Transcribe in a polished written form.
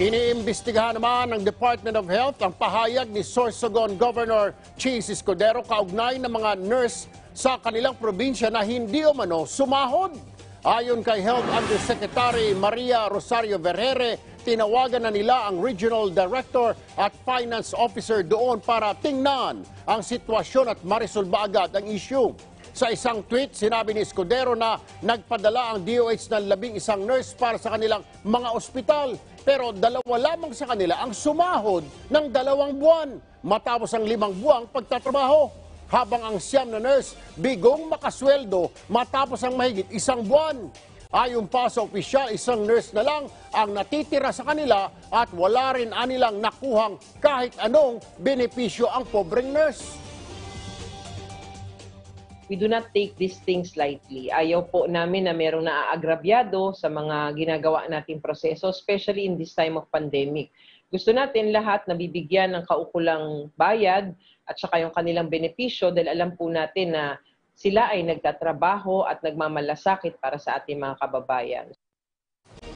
Iniimbestigahan naman ng Department of Health ang pahayag ni Sorsogon Governor Chis Escudero kaugnay ng mga nurse sa kanilang probinsya na hindi umano sumahod. Ayon kay Health Undersecretary Maria Rosario Vergere, tinawagan na nila ang Regional Director at Finance Officer doon para tingnan ang sitwasyon at marisolba agad ang issue. Sa isang tweet, sinabi ni Escudero na nagpadala ang DOH ng 11 nurse para sa kanilang mga ospital. Pero 2 lamang sa kanila ang sumahod ng 2 buwan matapos ang 5 buwang pagtatrabaho. Habang ang 9 na nurse bigong makasweldo matapos ang mahigit 1 buwan. Ayon pa sa opisyal, 1 nurse na lang ang natitira sa kanila at wala rin anilang nakuhang kahit anong benepisyo ang pobreng nurse. We do not take these things lightly. Ayaw po namin na merong naaagrabyado sa mga ginagawa nating proseso, especially in this time of pandemic. Gusto natin lahat na bibigyan ng kaukulang bayad at saka yung kanilang benepisyo dahil alam po natin na sila ay nagtatrabaho at nagmamalasakit para sa ating mga kababayan.